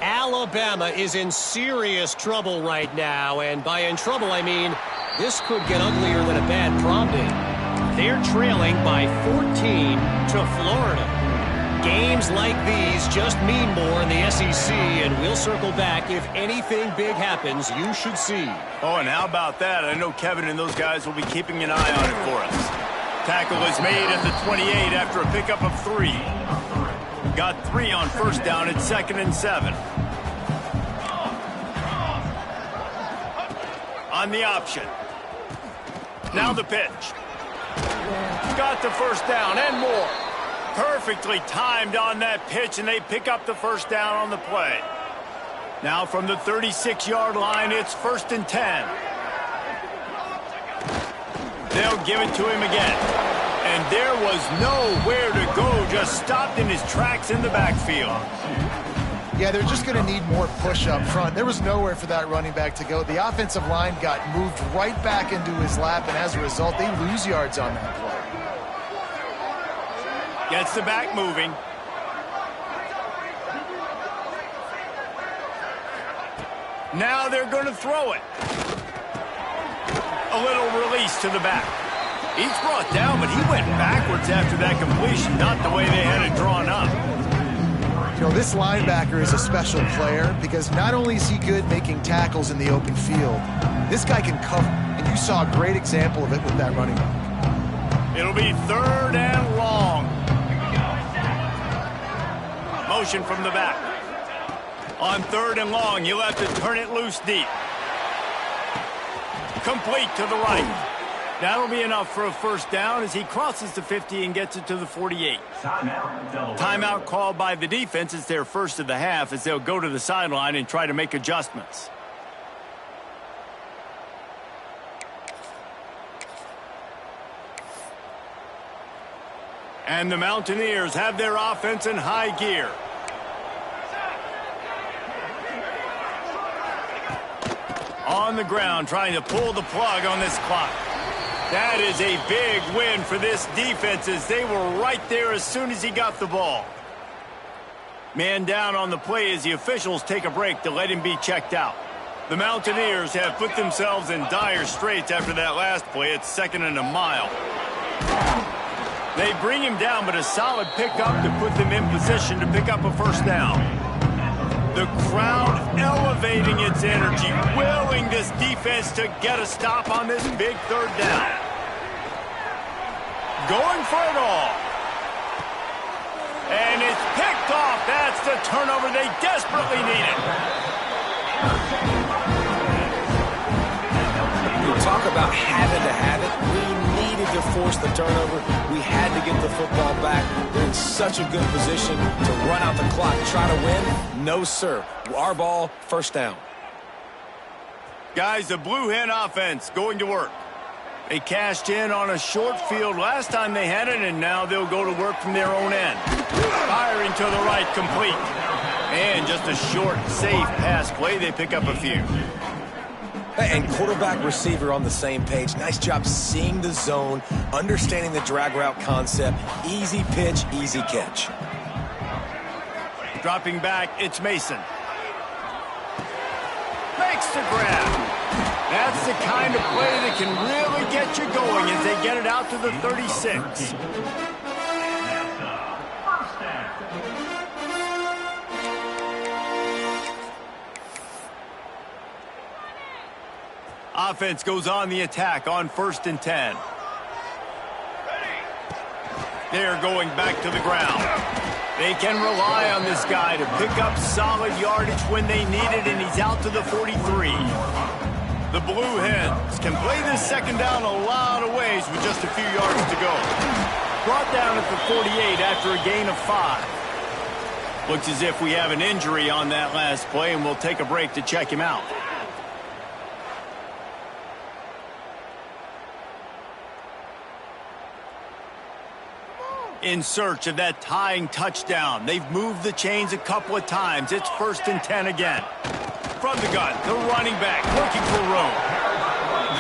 Alabama is in serious trouble right now, and by in trouble, I mean this could get uglier than a bad prom date. They're trailing by 14 to Florida. Games like these just mean more in the SEC, and we'll circle back if anything big happens you should see. Oh, and how about that? I know Kevin and those guys will be keeping an eye on it for us. Tackle is made at the 28 after a pickup of 3. Got 3 on first down at 2nd and 7. On the option. Now the pitch. Got the first down and more. Perfectly timed on that pitch, and they pick up the first down on the play. Now from the 36-yard line, it's 1st and 10. They'll give it to him again. And there was nowhere to go, just stopped in his tracks in the backfield. Yeah, they're just going to need more push up front. There was nowhere for that running back to go. The offensive line got moved right back into his lap, and as a result, they lose yards on that play. Gets the back moving. Now they're going to throw it. A little release to the back. He's brought down, but he went backwards after that completion, not the way they had it drawn up. You know, this linebacker is a special player because not only is he good making tackles in the open field, this guy can cover, and you saw a great example of it with that running back. It'll be 3rd and long. Motion from the back. On 3rd and long, you'll have to turn it loose deep. Complete to the right. That'll be enough for a first down as he crosses the 50 and gets it to the 48. Timeout called by the defense. It's their first of the half as they'll go to the sideline and try to make adjustments. And the Mountaineers have their offense in high gear. On the ground, trying to pull the plug on this clock. That is a big win for this defense as they were right there as soon as he got the ball. Man down on the play as the officials take a break to let him be checked out. The Mountaineers have put themselves in dire straits after that last play. It's 2nd and a mile. They bring him down, but a solid pickup to put them in position to pick up a first down. The crowd elevating its energy, willing this defense to get a stop on this big 3rd down. Going for it all. And it's picked off. That's the turnover they desperately needed. You talk about having to have it. We needed to force the turnover. We had to get the football back. They're in such a good position to run out the clock. Try to win? No, sir. Our ball, first down. Guys, the Blue Hen offense going to work. They cashed in on a short field last time they had it, and now they'll go to work from their own end. Firing to the right, complete. And just a short, safe pass play. They pick up a few. And quarterback receiver on the same page. Nice job seeing the zone, understanding the drag route concept. Easy pitch, easy catch. Dropping back, it's Mason. Makes the grab. That's the kind of play that can really get you going as they get it out to the 36. Offense goes on the attack on 1st and 10. They're going back to the ground. They can rely on this guy to pick up solid yardage when they need it, and he's out to the 43. The Blue Hens can play this 2nd down a lot of ways with just a few yards to go. Brought down at the 48 after a gain of 5. Looks as if we have an injury on that last play, and we'll take a break to check him out. In search of that tying touchdown. They've moved the chains a couple of times. It's 1st and 10 again. From the gun, the running back looking for room.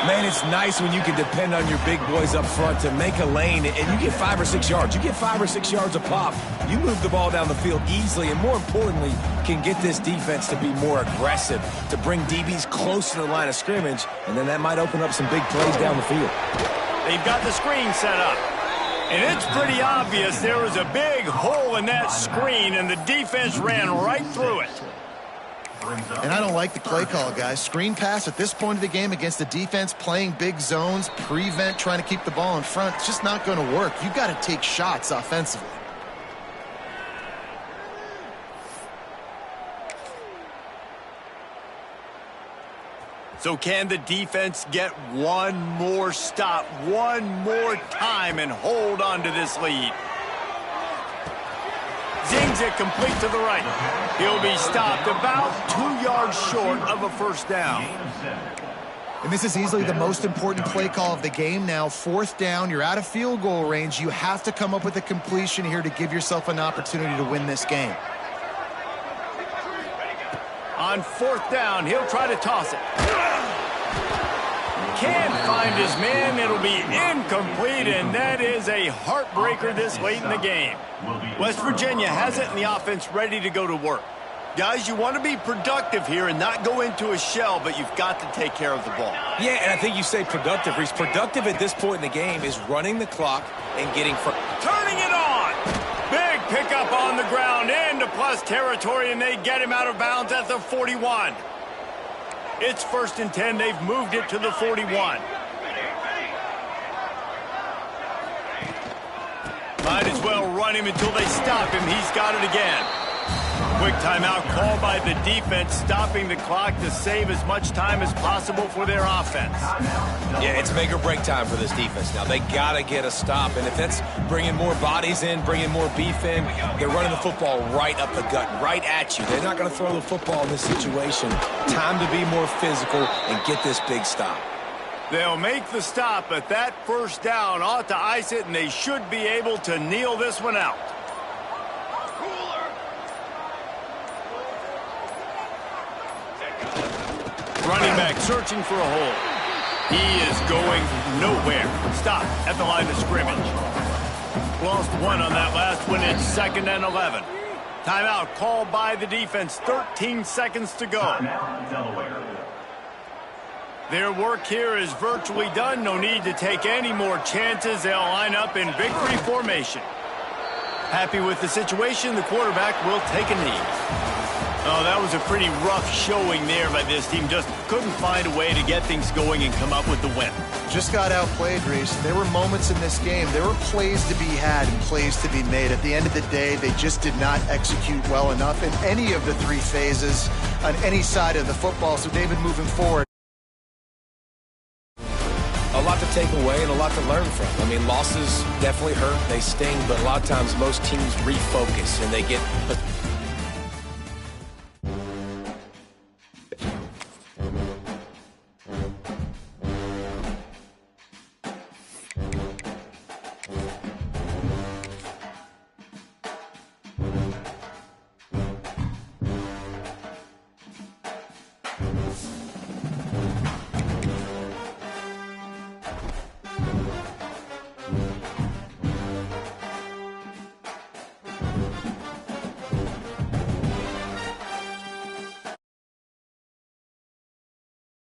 Man, it's nice when you can depend on your big boys up front to make a lane, and you get 5 or 6 yards. You get 5 or 6 yards a pop. You move the ball down the field easily, and more importantly, can get this defense to be more aggressive, to bring DBs close to the line of scrimmage, and then that might open up some big plays down the field. They've got the screen set up. And it's pretty obvious there was a big hole in that screen, and the defense ran right through it. And I don't like the play call, guys. Screen pass at this point of the game against the defense playing big zones, prevent trying to keep the ball in front. It's just not going to work. You've got to take shots offensively. So can the defense get one more stop, one more time, and hold on to this lead? Zings it complete to the right. He'll be stopped about 2 yards short of a first down. And this is easily the most important play call of the game now. 4th down, you're out of field goal range. You have to come up with a completion here to give yourself an opportunity to win this game. On 4th down, he'll try to toss it. Can't find his man. It'll be incomplete, and that is a heartbreaker this late in the game. West Virginia has it, and the offense ready to go to work. Guys, you want to be productive here and not go into a shell, but you've got to take care of the ball. Yeah, and I think you say productive, Reese. Productive at this point in the game is running the clock and getting front. Turning it on. Big pickup on the ground into plus territory, and they get him out of bounds at the 41. It's 1st and 10. They've moved it to the 41. Might as well run him until they stop him. He's got it again. Quick timeout called by the defense, stopping the clock to save as much time as possible for their offense. Yeah, it's make or break time for this defense now. They got to get a stop, and if that's bringing more bodies in, bringing more beef in, they're running the football right up the gut, right at you. They're not going to throw the football in this situation. Time to be more physical and get this big stop. They'll make the stop, but that first down ought to ice it, and they should be able to kneel this one out. Running back searching for a hole. He is going nowhere. Stop at the line of scrimmage. Lost one on that last one. It's 2nd and 11. Timeout called by the defense. 13 seconds to go. Their work here is virtually done. No need to take any more chances. They'll line up in victory formation. Happy with the situation. The quarterback will take a knee. Oh, that was a pretty rough showing there by this team. Just couldn't find a way to get things going and come up with the win. Just got outplayed, Reese. There were moments in this game. There were plays to be had and plays to be made. At the end of the day, they just did not execute well enough in any of the 3 phases on any side of the football. So, David, moving forward. A lot to take away and a lot to learn from. I mean, losses definitely hurt. They sting, but a lot of times most teams refocus and they get